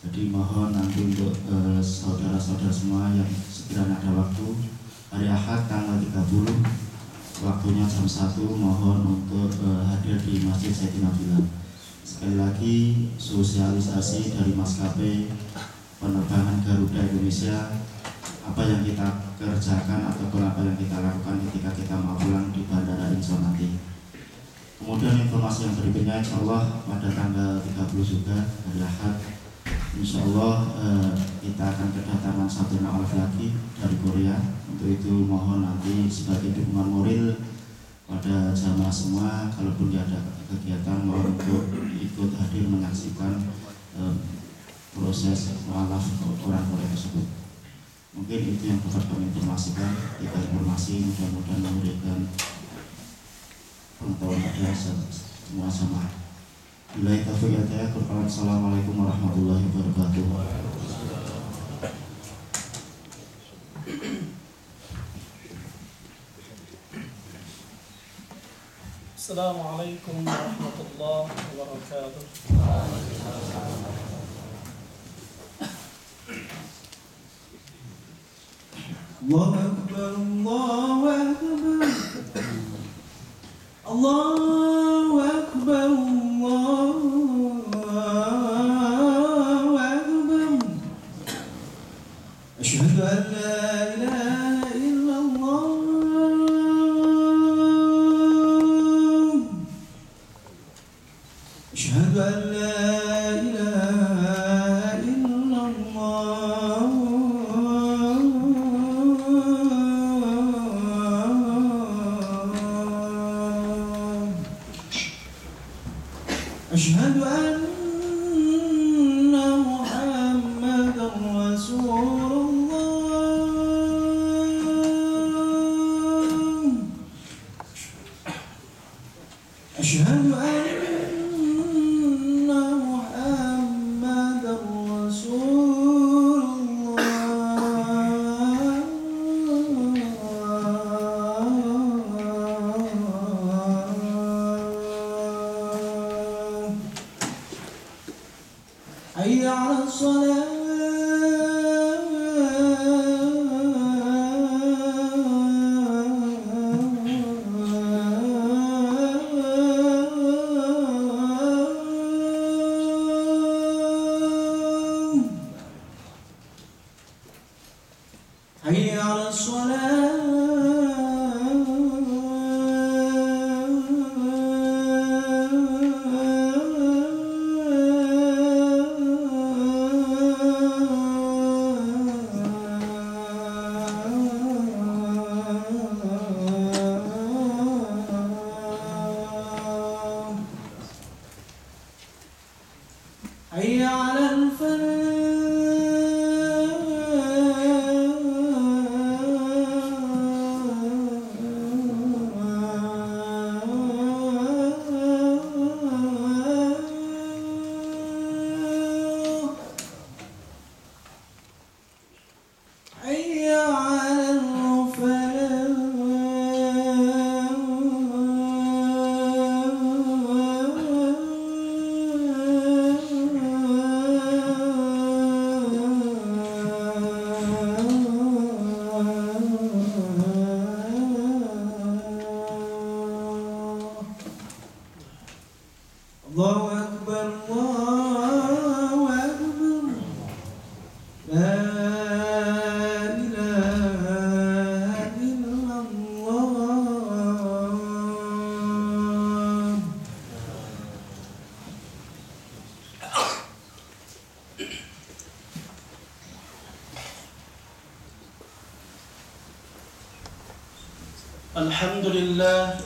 Jadi mohon nanti untuk saudara-saudara semua yang sekiranya ada waktu hari Ahad tanggal 30 waktunya jam 1 mohon untuk hadir di Masjid Sayyidina Bilal. Sekali lagi sosialisasi dari maskapai penerbangan Garuda Indonesia, apa yang kita kerjakan ataupun apa yang kita lakukan ketika kita mau pulang di Bandara Incheon nanti. Kemudian informasi yang berikutnya insya Allah pada tanggal 30 juga hari Ahad insya Allah kita akan kedatangan satu ma'af lagi dari Korea. Untuk itu mohon nanti sebagai dukungan moral pada jamaah semua, kalaupun ada kegiatan mohon untuk ikut hadir menyaksikan proses mu'alaf orang Korea tersebut. Mungkin itu yang dapat kami informasikan. Kita informasi mudah-mudahan memberikan pengetahuan pada semua sama. Billahi taufiq wal hidayah. Assalamualaikum warahmatullahi wabarakatuh. Assalamualaikum warahmatullahi wabarakatuh. Allahu Akbar, Allahu Akbar, Allahu Akbar, Allahu Akbar. Asyhadu an la ilaha illallah. Asyhadu an la ilaha illallah. Asyhadu anna Muhammadar Rasulullah. Asyhadu anna Muhammadar Rasulullah. Hayya 'alas shalah. Hayya 'alas shalah. Hayya 'alal falah. Hayya 'alal Allahu Akbar, Allahu Akbar. La ilaha illallah. Alhamdulillah.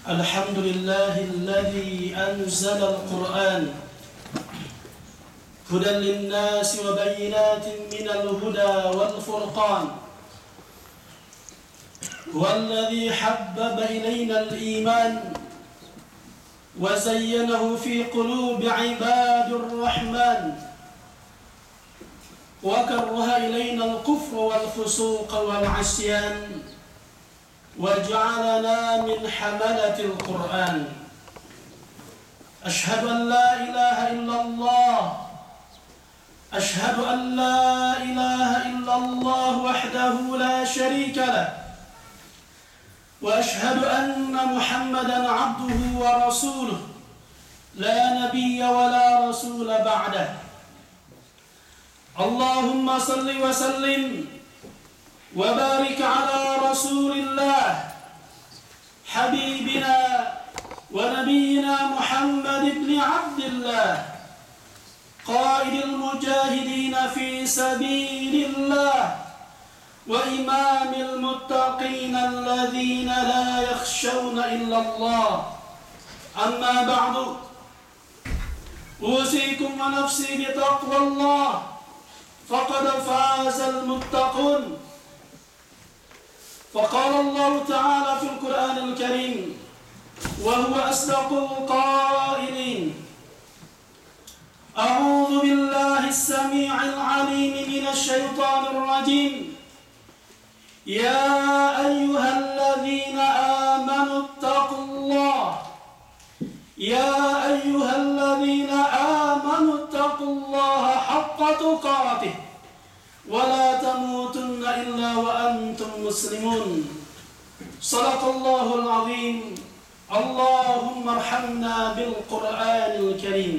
الحمد لله الذي أنزل القرآن هدى للناس وبينات من الهدى والفرقان، هو الذي حبب إلينا الإيمان وزينه في قلوب عباد الرحمن، وكره إلينا الكفر والفسوق والعصيان، وجعلنا من حملة القرآن. أشهد أن لا إله إلا الله أشهد أن لا إله إلا الله وحده لا شريك له وأشهد أن محمدا عبده ورسوله لا نبي ولا رسول بعده اللهم صل وسلم وبارك على رسول الله حبيبنا ونبينا محمد بن عبد الله قائد المجاهدين في سبيل الله وإمام المتقين الذين لا يخشون إلا الله أما بعد أوصيكم ونفسي بتقوى الله فقد فاز المتقون فقال الله تعالى في القرآن الكريم وهو أصدق القائلين أعوذ بالله السميع العليم من الشيطان الرجيم يا أيها الذين آمنوا اتقوا الله يا أيها الذين آمنوا اتقوا الله حق تقاته ولا تموتن إلا وأنتم مسلمون صدق الله العظيم اللهم ارحمنا بالقرآن الكريم.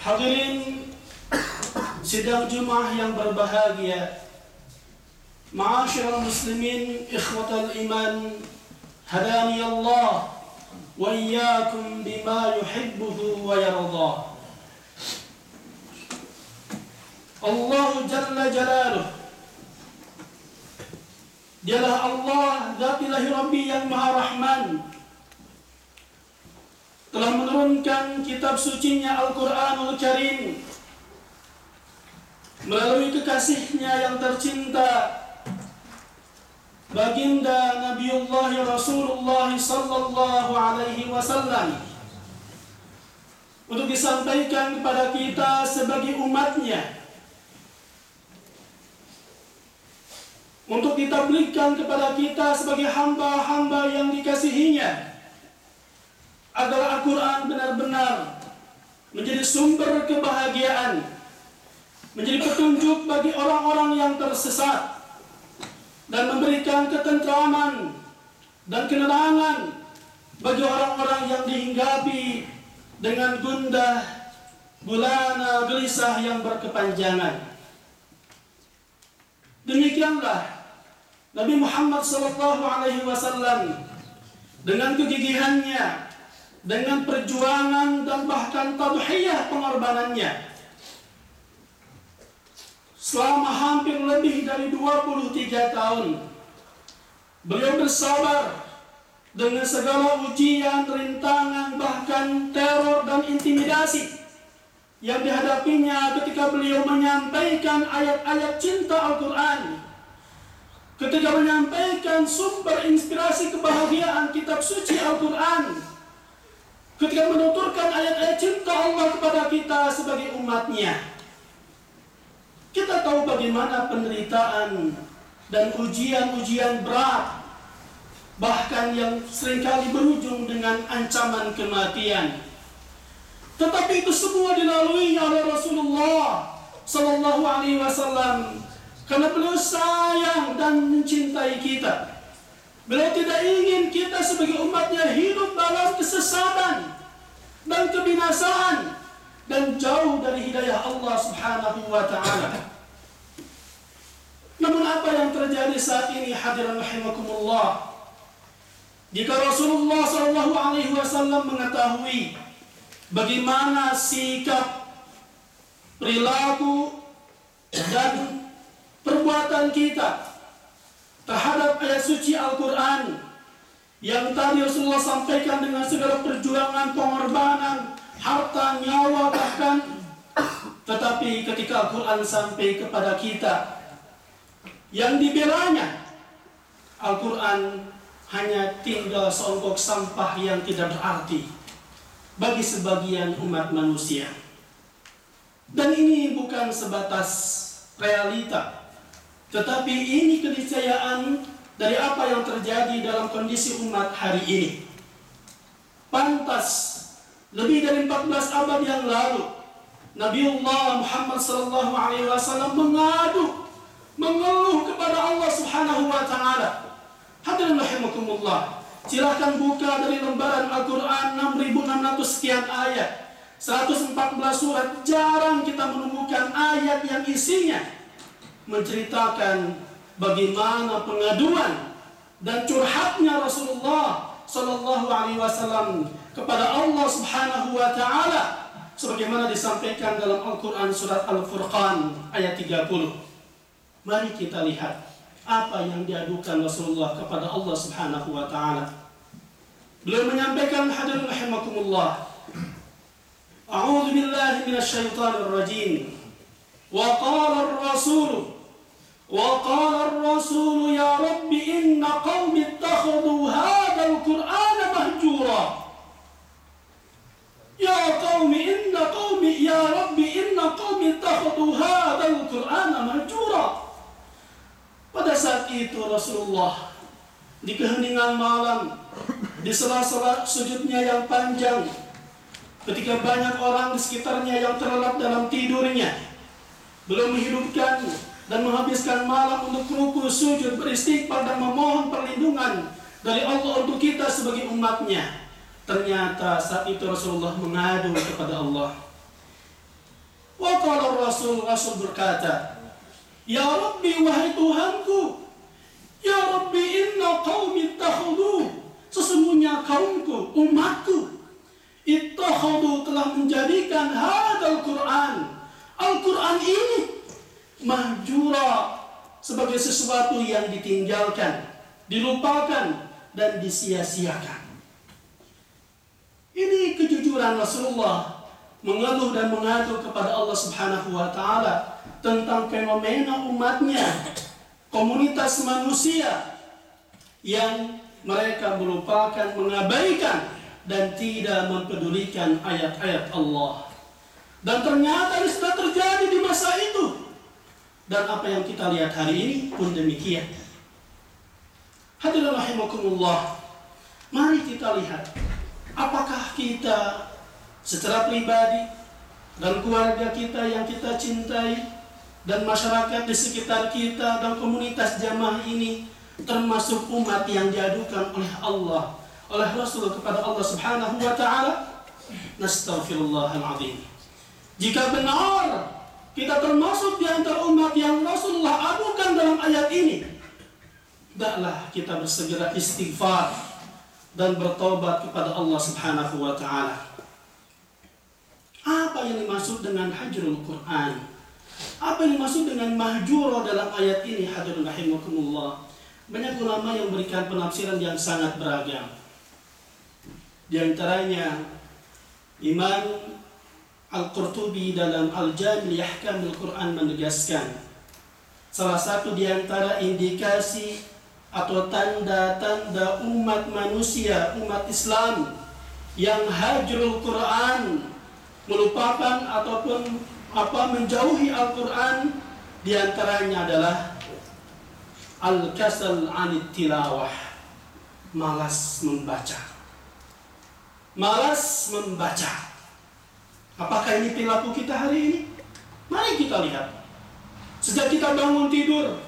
Hadirin sidang Jumat yang berbahagia, ma'asyiral muslimin, ikhwatal iman, hadani Allah wa iyyakum bima yuhibbuhu wa yarda. Allah Jalla Jalaluh, dialah Allah Zat ilahi Rabbi yang Maha Rahman, telah menurunkan kitab sucinya Al-Quranul Karim melalui kekasihnya yang tercinta, baginda Nabiullah Rasulullah sallallahu alaihi wasallam, untuk disampaikan kepada kita sebagai umatnya, untuk ditabligkan kepada kita sebagai hamba-hamba yang dikasihinya, agar Al-Quran benar-benar menjadi sumber kebahagiaan, menjadi petunjuk bagi orang-orang yang tersesat, dan memberikan ketentraman dan ketenangan bagi orang-orang yang dihinggapi dengan gundah gulana gelisah yang berkepanjangan. Demikianlah Nabi Muhammad SAW dengan kegigihannya, dengan perjuangan dan bahkan tadhiyah pengorbanannya, selama hampir lebih dari 23 tahun, beliau bersabar dengan segala ujian, rintangan, bahkan teror dan intimidasi yang dihadapinya ketika beliau menyampaikan ayat-ayat cinta Al-Quran, ketika menyampaikan sumber inspirasi kebahagiaan kitab suci Al-Quran, ketika menuturkan ayat-ayat cinta Allah kepada kita sebagai umatnya. Kita tahu bagaimana penderitaan dan ujian-ujian berat, bahkan yang seringkali berujung dengan ancaman kematian. Tetapi itu semua dilalui oleh Rasulullah Sallallahu Alaihi Wasallam karena beliau sayang dan mencintai kita. Beliau tidak ingin kita sebagai umatnya hidup dalam kesesatan dan kebinasaan dan jauh dari hidayah Allah Subhanahu wa Ta'ala. Namun apa yang terjadi saat ini, hadirin rahimakumullah, jika Rasulullah Sallallahu Alaihi Wasallam mengetahui bagaimana sikap, perilaku dan perbuatan kita terhadap ayat suci Al-Quran yang tadi Rasulullah sampaikan dengan segala perjuangan, pengorbanan, harta, nyawa bahkan, tetapi ketika Al-Quran sampai kepada kita, yang dibelanya Al-Quran hanya tinggal seonggok sampah yang tidak berarti bagi sebagian umat manusia. Dan ini bukan sebatas realita, tetapi ini keniscayaan dari apa yang terjadi dalam kondisi umat hari ini. Pantas lebih dari 14 abad yang lalu Nabiullah Muhammad sallallahu alaihi wasallam mengeluh kepada Allah Subhanahu wa taala. Hadirin rahimakumullah, silakan buka dari lembaran Al-Qur'an 6600 sekian ayat, 114 surat. Jarang kita menemukan ayat yang isinya menceritakan bagaimana pengaduan dan curhatnya Rasulullah sallallahu alaihi wasallam kepada Allah Subhanahu wa taala sebagaimana disampaikan dalam Al-Qur'an surat Al-Furqan ayat 30. Mari kita lihat apa yang diadukan Rasulullah kepada Allah Subhanahu wa taala. Beliau menyampaikan, hadirin rahimakumullah, A'udzu billahi minasyaitonir rajim. Wa qala ar-rasul ya rabbi inna qaumi ittakhadhu hadzal qur'ana mahjura. Ya rabbi inna qaumi ittakhadhu hadzal qur'ana mahjura. Pada saat itu Rasulullah di keheningan malam, di sela-sela sujudnya yang panjang, ketika banyak orang di sekitarnya yang terlelap dalam tidurnya, belum menghidupkan dan menghabiskan malam untuk ruku, sujud, beristighfar dan memohon perlindungan dari Allah untuk kita sebagai umatnya. Ternyata saat itu Rasulullah mengadu kepada Allah. Wa qala Rasul berkata, Ya Rabbi, wahai Tuhanku, Ya Rabbi inna qaumi ittakhadhu, sesungguhnya kaumku, umatku, ittakhadhu telah menjadikan hadzal Qur'an, Al-Qur'an ini, mahjura, sebagai sesuatu yang ditinggalkan, dilupakan dan disia-siakan. Ini kejujuran Rasulullah mengeluh dan mengadu kepada Allah Subhanahu wa taala tentang fenomena umatnya, komunitas manusia yang mereka melupakan, mengabaikan dan tidak mempedulikan ayat-ayat Allah. Dan ternyata ini sudah terjadi di masa itu. Dan apa yang kita lihat hari ini pun demikian. Hadirin rahimakumullah, mari kita lihat apakah kita secara pribadi dan keluarga kita yang kita cintai dan masyarakat di sekitar kita dan komunitas jamaah ini termasuk umat yang diadukan oleh Allah, oleh Rasul kepada Allah Subhanahu wa taala. Nastaghfirullahaladzim. Jika benar kita termasuk di antara umat yang Rasulullah adukan dalam ayat ini, hendaklah kita bersegera istighfar dan bertobat kepada Allah Subhanahu wa taala. Apa yang dimaksud dengan hajrul Quran? Apa yang dimaksud dengan mahjura dalam ayat ini, hadirin rahimakumullah? Banyak ulama yang memberikan penafsiran yang sangat beragam. Di antaranya Imam Al-Qurtubi dalam Al-Jami' li Ahkamil Quran menegaskan, salah satu di antara indikasi atau tanda-tanda umat manusia, umat Islam yang hajrul Quran, melupakan ataupun menjauhi Al-Quran, diantaranya adalah al-kasal anit tilawah, malas membaca. Malas membaca. Apakah ini perilaku kita hari ini? Mari kita lihat. Sejak kita bangun tidur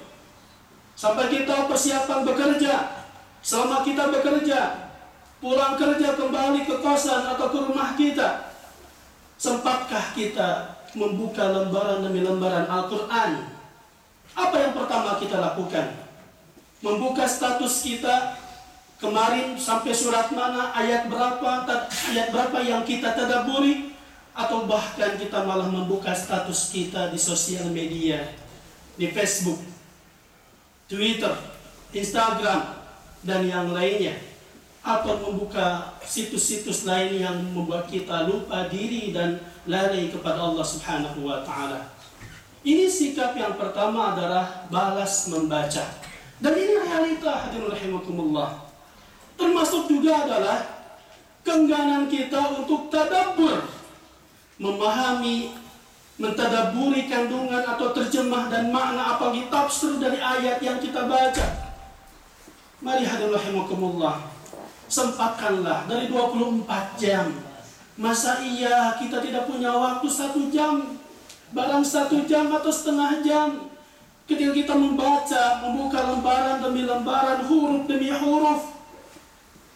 sampai kita persiapan bekerja, selama kita bekerja, pulang kerja kembali ke kosan atau ke rumah kita, sempatkah kita membuka lembaran demi lembaran Al-Quran? Apa yang pertama kita lakukan? Membuka status kita, kemarin sampai surat mana, ayat berapa yang kita tadabburi, atau bahkan kita malah membuka status kita di sosial media, di Facebook, Twitter, Instagram, dan yang lainnya, atau membuka situs-situs lain yang membuat kita lupa diri dan lari kepada Allah Subhanahu wa taala. Ini sikap yang pertama adalah balas membaca. Dan ini realita, hadirin rahimakumullah. Termasuk juga adalah keengganan kita untuk tadabbur, memahami, mentadabburi kandungan atau terjemah dan makna apalagi tafsir dari ayat yang kita baca. Mari hadirin rahimakumullah, sempatkanlah dari 24 jam Masa iya kita tidak punya waktu 1 jam, barang 1 jam atau setengah jam, ketika kita membuka lembaran demi lembaran, huruf demi huruf.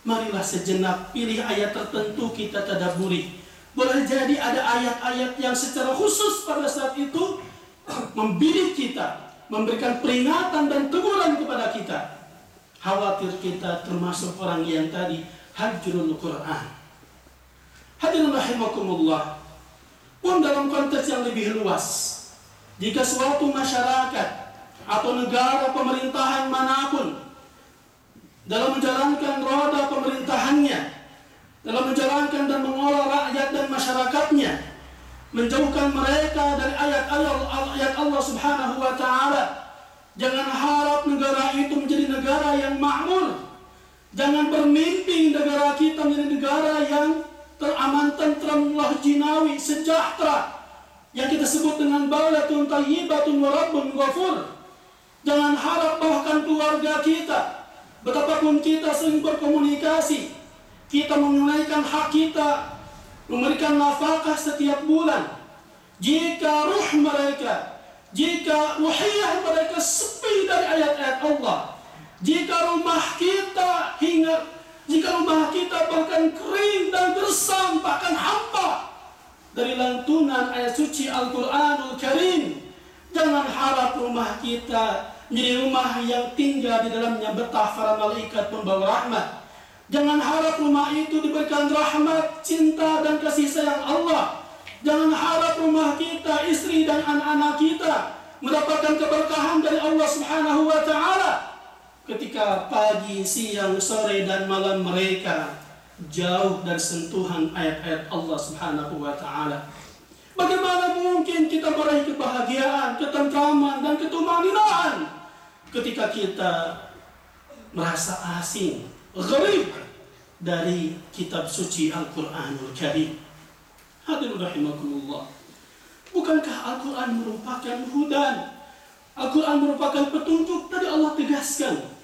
Marilah sejenak pilih ayat tertentu kita tadabburi. Boleh jadi ada ayat-ayat yang secara khusus pada saat itu membidik kita, memberikan peringatan dan teguran kepada kita. Khawatir kita termasuk orang yang tadi hajrul Quran. Hadirin rahimakumullah. Pun dalam konteks yang lebih luas, jika suatu masyarakat atau negara pemerintahan manapun dalam menjalankan roda pemerintahannya, dalam menjalankan dan mengolah rakyat dan masyarakatnya, menjauhkan mereka dari ayat-ayat Allah Subhanahu wa Ta'ala, jangan harap negara itu menjadi negara yang makmur. Jangan bermimpi negara kita menjadi negara yang teraman, tentram, jinawi, sejahtera, yang kita sebut dengan balatun thayyibatun wa rabbun ghafur. Jangan harap bahkan keluarga kita, betapapun kita sering berkomunikasi, kita menunaikan hak kita, memberikan nafkah setiap bulan, jika ruh mereka, jika ruhiyah mereka sepi dari ayat-ayat Allah, jika rumah kita bahkan kering dan gersam, bahkan hampa dari lantunan ayat suci Al-Quranul Karim, jangan harap rumah kita menjadi rumah yang tinggal di dalamnya betah para malaikat pembawa rahmat. Jangan harap rumah itu diberikan rahmat, cinta dan kasih sayang Allah. Jangan harap rumah kita, istri dan anak-anak kita mendapatkan keberkahan dari Allah Subhanahu wa Ta'ala ketika pagi, siang, sore dan malam mereka jauh dari sentuhan ayat-ayat Allah Subhanahu wa Ta'ala. Bagaimana mungkin kita meraih kebahagiaan, ketentraman dan ketumaninaan ketika kita merasa asing, gharib dari kitab suci Al-Quranul Karim? Hadirin rahimakumullah. Bukankah Al-Quran merupakan hudan? Al-Quran merupakan petunjuk. Tadi Allah tegaskan.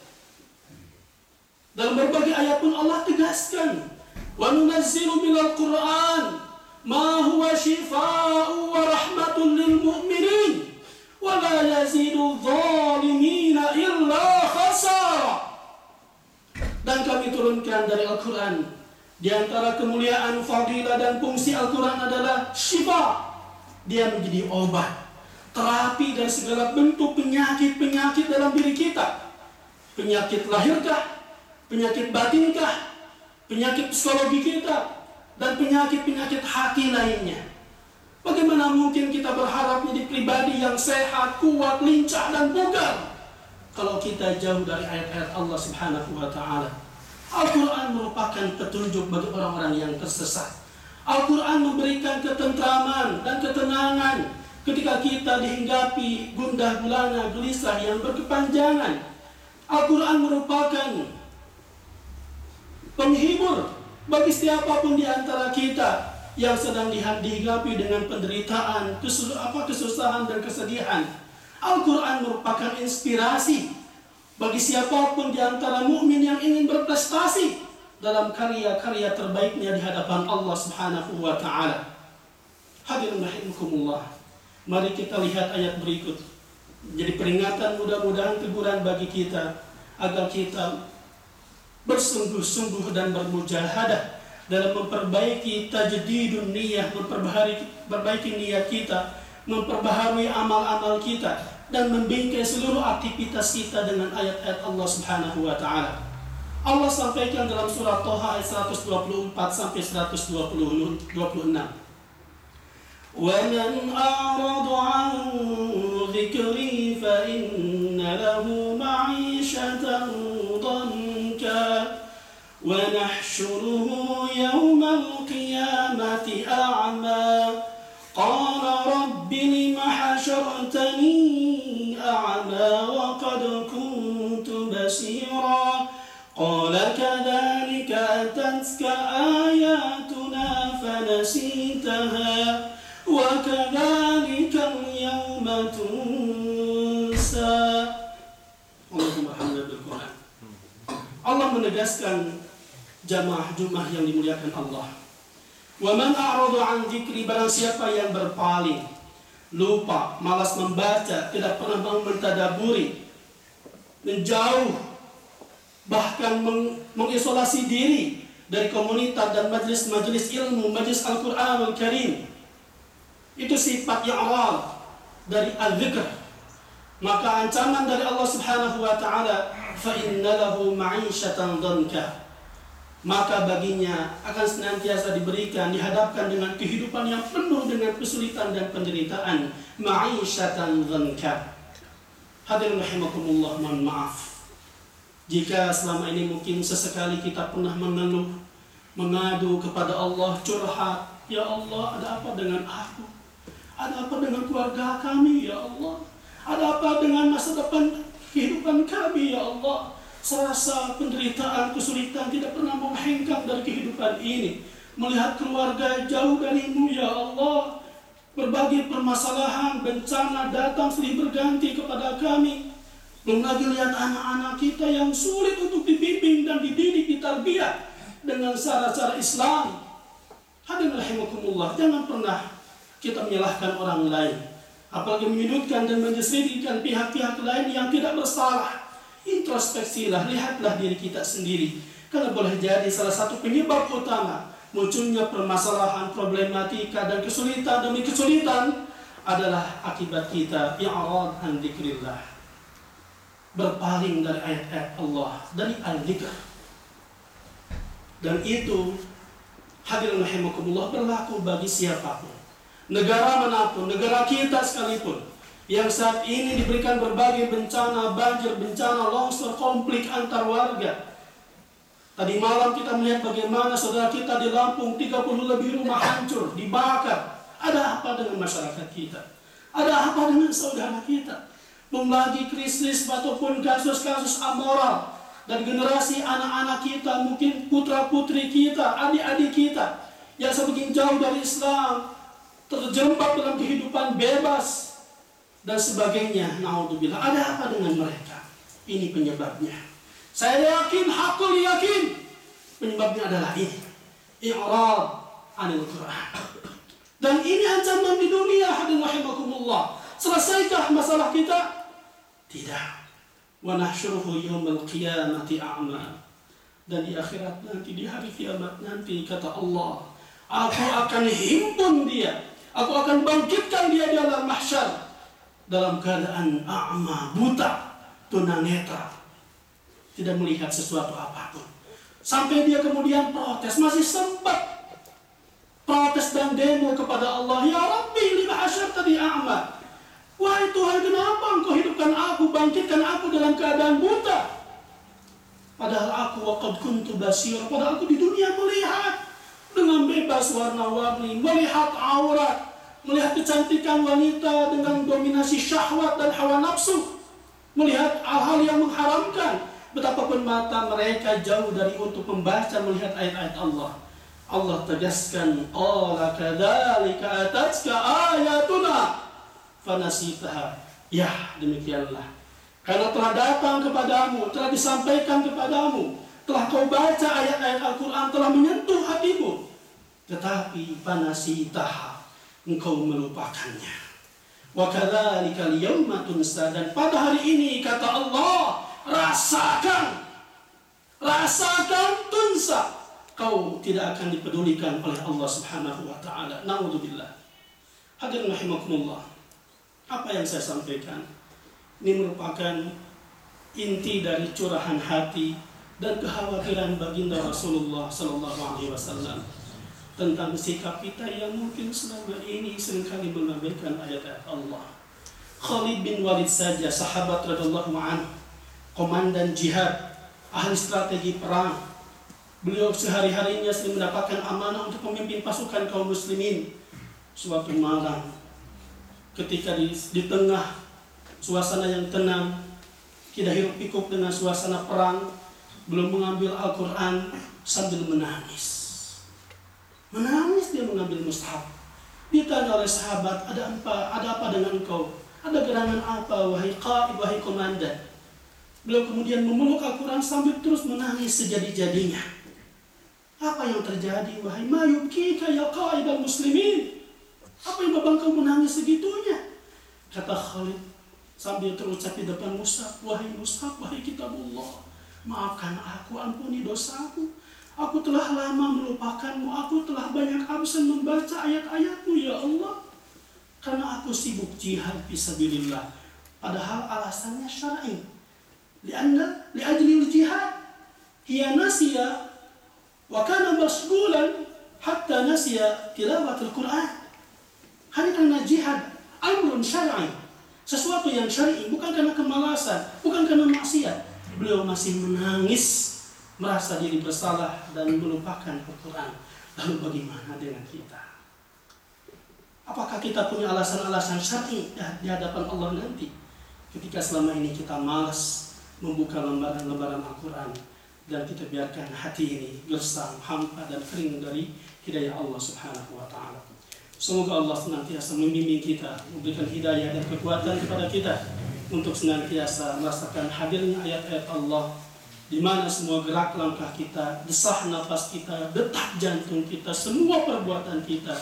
Dalam berbagai ayat pun Allah tegaskan. Wa nunazzilu minal Qur'an ma huwa shifaa'u wa rahmatun lil mu'minin wa la yazidu zalimina illa khasara. Dan kami turunkan dari Al-Quran, di antara kemuliaan, fadilah dan fungsi Al-Quran adalah syifa. Dia menjadi obat, terapi dari segala bentuk penyakit-penyakit dalam diri kita. Penyakit lahirkah, penyakit batinkah, penyakit psikologi kita, dan penyakit-penyakit hati lainnya. Bagaimana mungkin kita berharap menjadi pribadi yang sehat, kuat, lincah, dan bugar kalau kita jauh dari ayat-ayat Allah Subhanahu wa Ta'ala? Al-Quran merupakan petunjuk bagi orang-orang yang tersesat. Al-Quran memberikan ketentraman dan ketenangan ketika kita dihinggapi gundah gulana gelisah yang berkepanjangan. Al-Quran merupakan penghibur bagi siapapun di antara kita yang sedang dihinggapi dengan penderitaan, kesusahan dan kesedihan. Al-Quran merupakan inspirasi bagi siapapun di antara mukmin yang ingin berprestasi dalam karya-karya terbaiknya di hadapan Allah Subhanahu wa Ta'ala. Hadirin rahimakumullah. Mari kita lihat ayat berikut. Jadi peringatan, mudah-mudahan teguran bagi kita agar kita bersungguh-sungguh dan bermujahadah dalam memperbaiki tajdidun niyah, memperbaiki niat kita, memperbaharui amal-amal kita, dan membingkai seluruh aktivitas kita dengan ayat-ayat Allah Subhanahu wa Ta'ala. Allah sampaikan dalam surah Toha ayat 124 sampai 126. وَمَنْ أَعْرَضَ عَنْ ذِكْرِي فَإِنَّ لَهُ مَعِيشَةً ضَنكًا وَنَحْشُرُهُ يَوْمَ الْقِيَامَةِ أَعْمَى قَالَ رَبِّ لِمَ حَشَرْتَنِي أَعْمَى وَقَدْ كُنْتُ بَصِيرًا قال كذلك أتتك آياتنا فنسيتها وكذلك اليوم تنسى. Allahumma hamdan bil Quran. Allah menegaskan jamaah Jumat yang dimuliakan Allah. Wa man a'rada an dzikri, barang siapa yang berpaling, lupa, malas membaca, tidak pernah mau mentadaburi, menjauh, bahkan mengisolasi diri dari komunitas dan majelis-majelis ilmu, majelis Al-Qur'an Al-Karim. Itu sifat i'rad dari al-dzikr. Maka ancaman dari Allah Subhanahu wa taala, fa inna lahu ma'isyatan dhanka, maka baginya akan senantiasa diberikan, dihadapkan dengan kehidupan yang penuh dengan kesulitan dan penderitaan. Ma'isyatan dhanka. Hadirin rahimakumullah, mohon maaf jika selama ini mungkin sesekali kita pernah mengeluh, mengadu kepada Allah, curhat, ya Allah, ada apa dengan aku? Ada apa dengan keluarga kami, ya Allah? Ada apa dengan masa depan kehidupan kami, ya Allah? Serasa penderitaan, kesulitan tidak pernah mau hengkang dari kehidupan ini. Melihat keluarga jauh darimu, ya Allah. Berbagai permasalahan, bencana datang silih berganti kepada kami. Belum lagi lihat anak-anak kita yang sulit untuk dibimbing dan dididik, ditarbiyah dengan cara-cara Islam. Hadirin rahimakumullah, jangan pernah kita menyalahkan orang lain, apalagi menyudutkan dan menjadikan pihak-pihak lain yang tidak bersalah. Introspeksilah, lihatlah diri kita sendiri, karena boleh jadi salah satu penyebab utama munculnya permasalahan, problematika dan kesulitan demi kesulitan adalah akibat kita i'rad an dzikrillah, berpaling dari ayat-ayat Allah, dari al-dzikr. Dan itu, hadirin rahimakumullah, berlaku bagi siapapun, negara manapun, negara kita sekalipun, yang saat ini diberikan berbagai bencana, banjir, bencana, longsor, konflik antar warga. Tadi malam kita melihat bagaimana saudara kita di Lampung, 30 lebih rumah hancur, dibakar. Ada apa dengan masyarakat kita? Ada apa dengan saudara kita? Belum lagi krisis ataupun kasus-kasus amoral dan generasi anak-anak kita, mungkin putra-putri kita, adik-adik kita yang semakin jauh dari Islam, terjebak dalam kehidupan bebas dan sebagainya. Naudzubillah, ada apa dengan mereka? Ini penyebabnya. Saya yakin, hakul yakin, penyebabnya adalah ini, i'rad anil Quran. Dan ini ancaman di dunia, hadirin rahimakumullah. Selesaikah masalah kita? Tidak. Wa nahsyuruhu yaumil qiyamati a'ma. Dan di akhirat nanti, di hari kiamat nanti, kata Allah, aku akan himpun dia, aku akan bangkitkan dia di alam mahsyar dalam keadaan a'ma, buta, tunanetra, tidak melihat sesuatu apapun. Sampai dia kemudian protes, masih sempat protes dan demo kepada Allah, ya Rabbi lima hasyartani a'ma, wahai Tuhan, kenapa engkau hidupkan aku, bangkitkan aku dalam keadaan buta, padahal aku waqad kuntu basir, padahal aku di dunia melihat dengan bebas warna-warni, melihat aurat, melihat kecantikan wanita dengan dominasi syahwat dan hawa nafsu, melihat hal-hal yang mengharamkan. Betapapun mata mereka jauh dari untuk membaca, melihat ayat-ayat Allah. Allah tegaskan, qala kadzalika atatka ayatuna fanasitaha. Ya, demikianlah. Karena telah datang kepadamu, telah disampaikan kepadamu, telah kau baca ayat-ayat Al-Quran, telah menyentuh hatimu, tetapi fanasitaha, engkau melupakannya. Wa kadzalika al-yawma tunsa, dan pada hari ini, kata Allah, rasakan tunsa, kau tidak akan dipedulikan oleh Allah Subhanahu wa taala. Naudzubillah. Hadirin rahimakumullah, apa yang saya sampaikan ini merupakan inti dari curahan hati dan kekhawatiran baginda Rasulullah sallallahu alaihi wasallam tentang sikap kita yang mungkin selama ini seringkali mengabaikan ayat-ayat Allah. Khalid bin Walid saja, sahabat radhiyallahu anhu, komandan jihad, ahli strategi perang. Beliau sehari-harinya sering mendapatkan amanah untuk memimpin pasukan kaum muslimin. Suatu malam, ketika di tengah suasana yang tenang, tidak hiruk pikuk dengan suasana perang, belum mengambil Al-Quran sambil menangis. Menangis dia mengambil mushaf. Ditanya oleh sahabat, ada apa dengan engkau? Ada gerangan apa, wahai qaid, wahai komandan? Beliau kemudian memeluk Al-Quran sambil terus menangis sejadi-jadinya. Apa yang terjadi wahai ma yubkika ya qaidal muslimin? Apa yang membuat kau menangis segitunya? Kata Khalid sambil terucap di depan Mus'ab, wahai Mus'ab, wahai kitabullah, maafkan aku, ampuni dosaku. Aku telah lama melupakanmu, aku telah banyak absen membaca ayat-ayatmu ya Allah. Karena aku sibuk jihad fisabilillah. Padahal alasannya syar'i. Li'ajlil jihad. Hiya nasiya wa kana masgulan hatta nasiya tilawatul Quran. Hanya karena jihad, amrun syar'i. Sesuatu yang syar'i, bukan karena kemalasan, bukan karena maksiat. Beliau masih menangis, merasa diri bersalah dan melupakan Al-Quran. Lalu bagaimana dengan kita? Apakah kita punya alasan-alasan syar'i di hadapan Allah nanti? Ketika selama ini kita malas membuka lembaran-lembaran Al-Quran dan kita biarkan hati ini gersang, hampa dan kering dari hidayah Allah Subhanahu wa Ta'ala. Semoga Allah senantiasa membimbing kita, memberikan hidayah dan kekuatan kepada kita untuk senantiasa merasakan hadirnya ayat-ayat Allah, di mana semua gerak langkah kita, desah nafas kita, detak jantung kita, semua perbuatan kita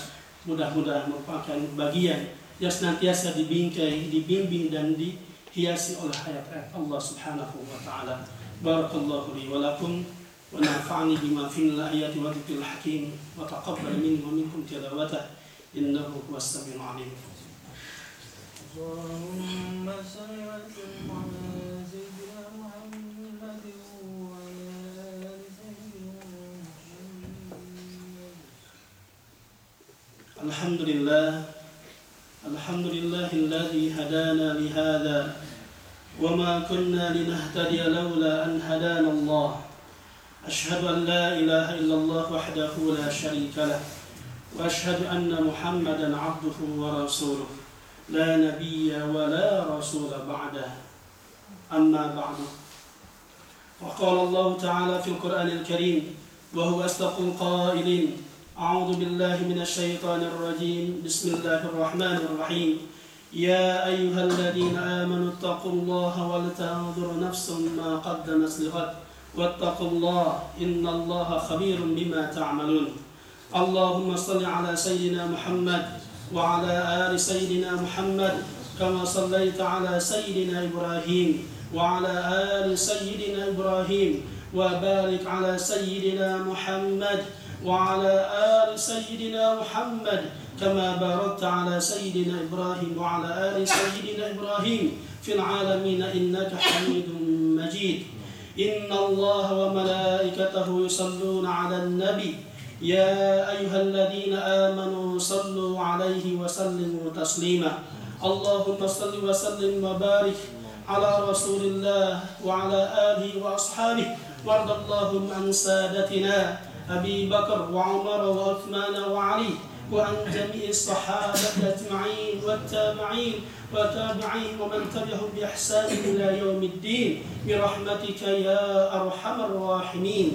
mudah-mudahan merupakan bagian yang senantiasa dibingkai, dibimbing dan dihiasi oleh ayat-ayat Allah Subhanahu wa Ta'ala. Barakallahu li wa lakum wa nafa'ani bima fil ayati wa dzikril hakim wa taqabbal minni wa minkum tilawatah innahu huwas samiul alim. اللهم صل وسلم على سيدنا محمد وعلى آل سيدنا محمد. الحمد لله الذي هدانا لهذا وما كنا لنهتدي لولا أن هدانا الله. أشهد أن لا إله إلا الله وحده لا شريك له وأشهد أن محمدا عبده ورسوله لا نبي ولا رسول بعده. أما بعد، وقال الله تعالى في القرآن الكريم وهو أصدق القائلين: أعوذ بالله من الشيطان الرجيم، بسم الله الرحمن الرحيم. يا أيها الذين آمنوا اتقوا الله ولتنظر نفس ما قدمت لغد واتقوا الله إن الله خبير بما تعملون. اللهم صل على سيدنا محمد وعلى آل سيدنا محمد كما صليت على سيدنا إبراهيم وعلى آل سيدنا إبراهيم وبارك على سيدنا محمد وعلى آل سيدنا محمد كما باركت على سيدنا إبراهيم وعلى آل سيدنا إبراهيم في العالمين إنك حميد مجيد. إن الله وملائكته يصلون على النبي يا أيها الذين آمنوا صلوا عليه وسلموا تسليما. اللهم صل وسلم وبارك على رسول الله وعلى آله وأصحابه، وارض اللهم عن سادتنا أبي بكر وعمر وعثمان وعلي وعن جميع الصحابة أجمعين والتابعين وتابعين ومن تبعهم بإحسان إلى يوم الدين برحمتك يا أرحم الراحمين.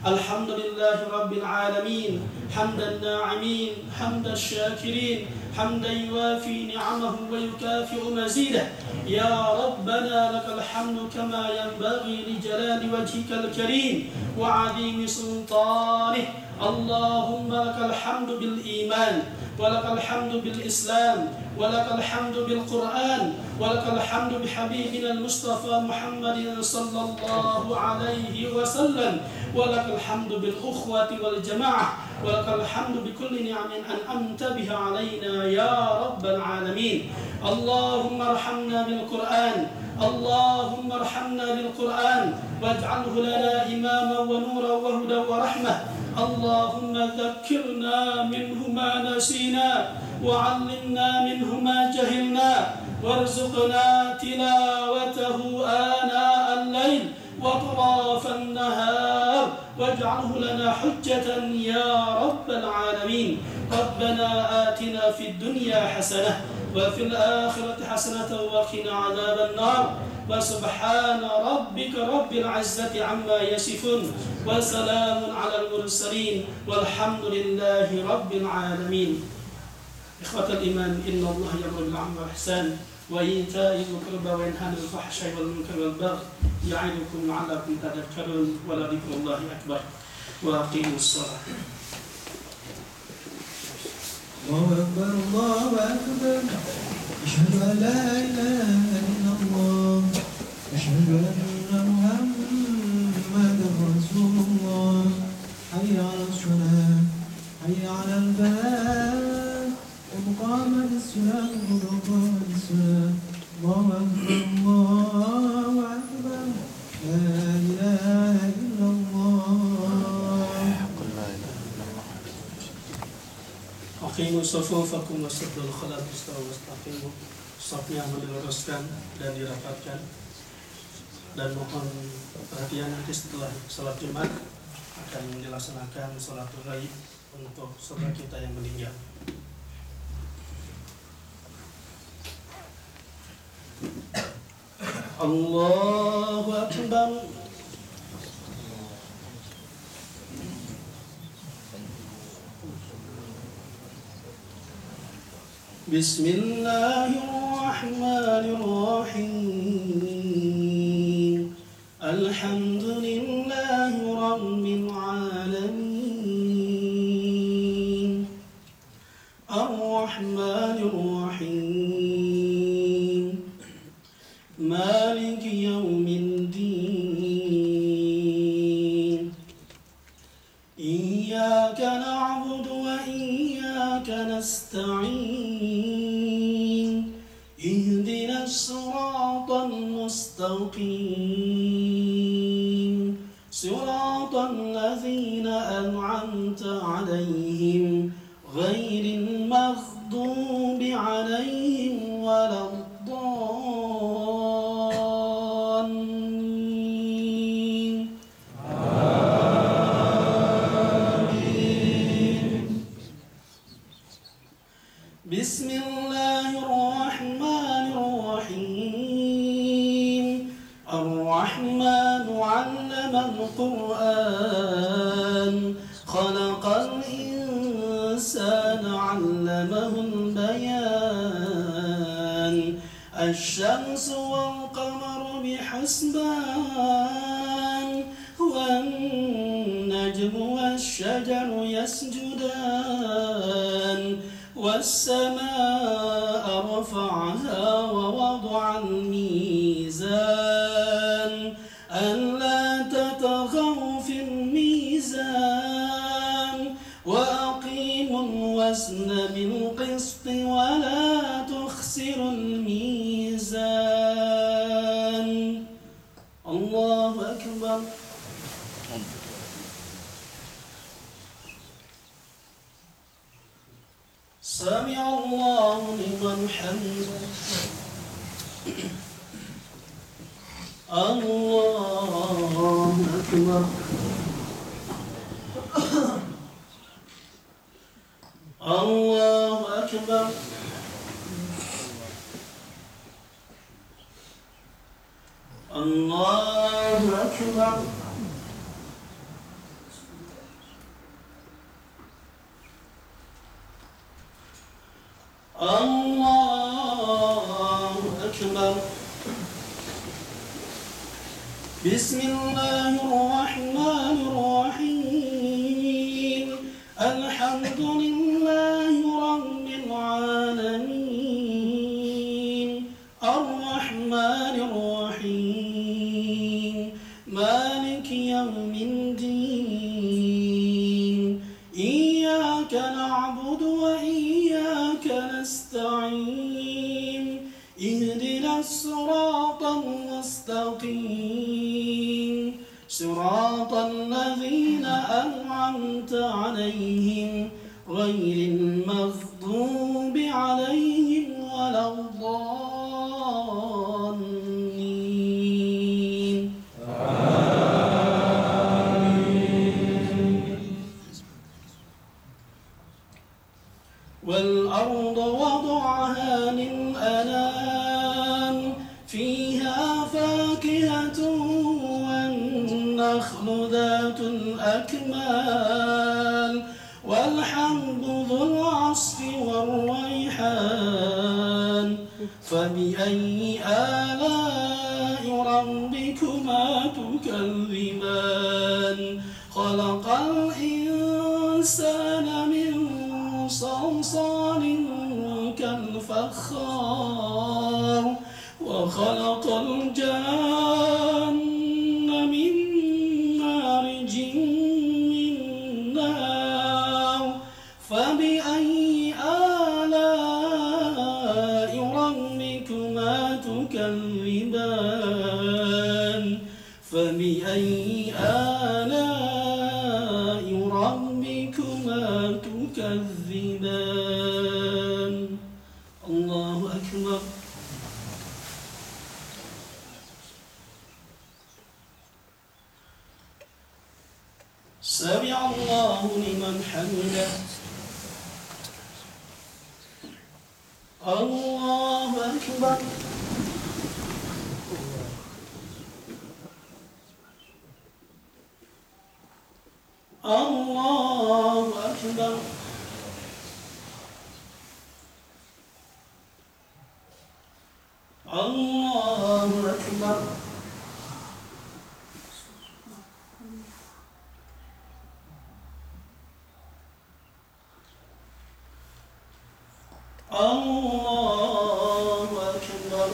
الحمد لله رب العالمين، حمد الناعمين، حمد الشاكرين، حمدا يوافي نعمه ويكافئ مزيده. يا ربنا لك الحمد كما ينبغي لجلال وجهك الكريم وعظيم سلطانه. اللهم لك الحمد بالإيمان، ولك الحمد بالإسلام، ولك الحمد بالقرآن، ولك الحمد بحبيبنا المصطفى محمد صلى الله عليه وسلم، ولك الحمد بالأخوة والجماعة، ولك الحمد بكل نعم أنعمت بها علينا يا رب العالمين. اللهم ارحمنا بالقرآن، اللهم ارحمنا بالقرآن واجعله لنا إماما ونورا وهدى ورحمة. اللهم ذكرنا منه ما نسينا وعلمنا منه ما جهلنا وارزقنا تلاوته آناء الليل وأطراف النهار واجعله لنا حجة يا رب العالمين. ربنا آتنا في الدنيا حسنة وفي الآخرة حسنة وقنا عذاب النار. وسبحان ربك رب العزة عما يصفون وسلام على المرسلين والحمد لله رب العالمين. إخوة الإيمان، إن الله يأمر بالعدل والإحسان وإيتاء ذي القربى وينهى عن الفحشاء والمنكر والبغي يعظكم لعلكم تذكرون ولذكر الله أكبر. وأقيموا الصلاة. الله أكبر الله أكبر أشهد أن لا إله إلا الله أشهد أن محمدا رسول الله حي على الصلاة حي على الفلاح قد قامت الصلاة قد قامت الصلاة الله أكبر الله أكبر لا إله إلا الله. Aqimu sufufakum wasaddul khalal wastaqimu. Safnya diluruskan dan dirapatkan. Dan mohon perhatian nanti setelah sholat Jumat akan dilaksanakan sholat ghaib untuk saudara kita yang meninggal. Allahu Akbar. Bismillahirrahmanirrahim. Alhamdulillahi rabbil alamin. Ar-Rahmanir Rahim. Maliki yaumiddin. Iyyaka na'budu wa iyyaka nasta'in. Ihdinas siratal mustaqim. Siratal ladzina an'amta 'alaihim ghairil maghdubi 'alaihim waladdallin. Bismillahirrahmanirrahim. Ar-Rahmanu 'allamal Qur'an. Khalaqal insana 'allamahul bayan. Asy-syamsu wal qamaru bihusban. Wan najmu wasy-syajaru yasjudan. والسماء رفعها ووضع الميزان ألا تطغوا في الميزان وأقيموا الوزن بالقسط ولا تخسروا الميزان. الله أكبر. سمع الله لمن حمده. الله أكبر. الله أكبر. الله أكبر. الله أكبر. بسم الله الرحمن الرحيم. الحمد لله رب العالمين. الرحمن الرحيم. مالك يوم الدين. إياك نعبد وإياك نستعين. اهدنا الصراط المستقيم. صراط الذين أنعمت عليهم غير المغضوب عليهم ولا الضالين. والأرض وضعها للأنام. فيها فاكهة والنخل ذات الأكمام والحب ذو العصف والريحان. فبأي آلاء ربكما تكذبان. خلق فخار وخلق الجن من مارج من نار فبأي آلاء ربكما تكذبان فبأي آلاء ربكما تكذبان الله أكبر سمع الله لمن حمده الله أكبر الله أكبر الله أكبر الله أكبر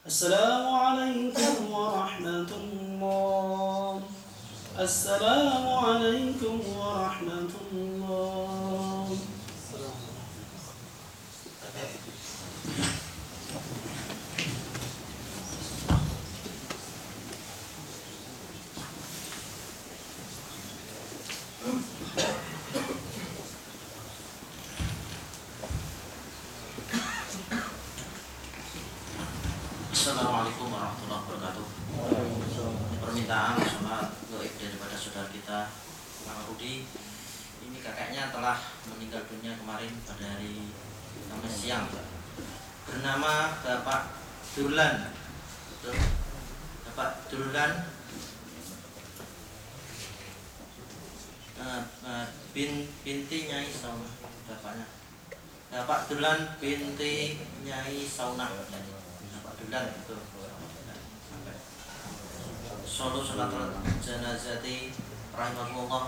السلام عليكم ورحمة الله السلام عليكم ورحمة الله Assalamualaikum warahmatullahi wabarakatuh. Permintaan sholat gaib daripada saudara kita Bang Rudi. Ini kakaknya telah meninggal dunia kemarin pada hari Kamis siang. Bernama Bapak Durlan. Betul? Bapak Durlan binti Nyai Saunah. Bapaknya Bapak Durlan binti Nyai Saunah. Dan itu sampai solo salat janazati rahimahullah.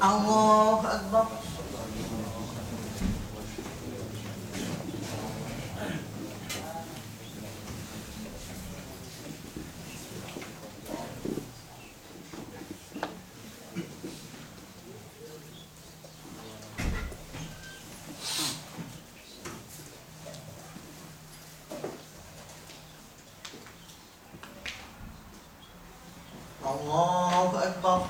Allahu Akbar. Allahu Akbar.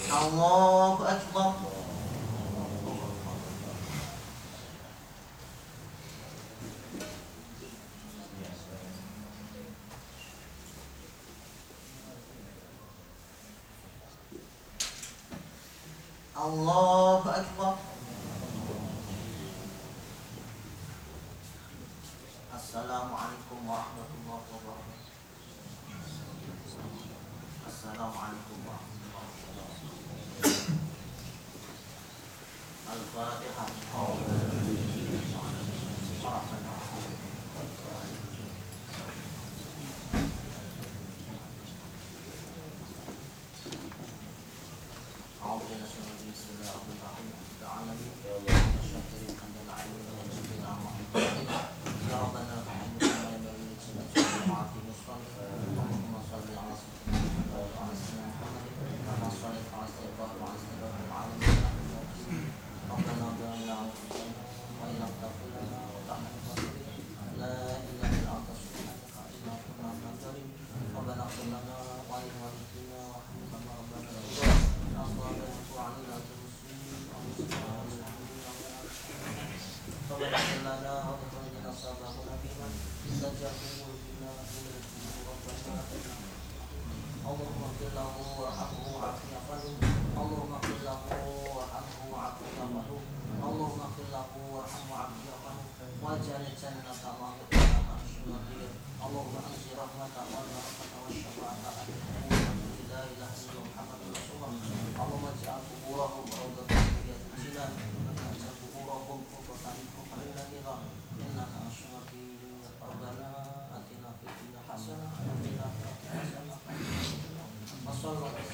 Allahu Akbar. Allahu Akbar. Assalamualaikum warahmatullahi wabarakatuh. Assalamualaikum warahmatullahi wabarakatuh. Al-Fatihah. العالمين متشكرين حمدا عالمين ورزقنا محمد يا ربنا لك الحمد كما ينبغي لجلال وعظيم سلطانك اللهم صل على سيدنا محمد كما صليت على سيدنا ابراهيم وعلى سيدنا رب العالمين ربنا ظلمنا انفسنا وان لم تغفر لنا وترحمنا لا اله الا انت سبحانك انا كنا من الظالمين ربنا اغفر لنا ولوالدينا وارحمنا ربنا يا صابر علينا المسلمين ربنا اغفر لنا واخرجنا صابرنا بمن استجابوا بنا ربنا اللهم اغفر له وارحمه وعافيه عنه اللهم اغفر له وارحمه وعافيه عنه اللهم اغفر له وارحمه وعافيه عنه واجعل الجنة مأواه مع الشهداء اللهم انزل رحمة والبركة والشفاعة لا اله الا محمد رسول الله اللهم اجعل قبورهم روضة من رياض الجنان واجعل قبورهم قرة من قبر النار انك اشرف ربنا اتنا في الدنيا حسنة وفي الآخرة حسنة وصلى الله عليه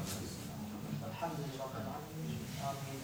وسلم الحمد لله رب العالمين آمين.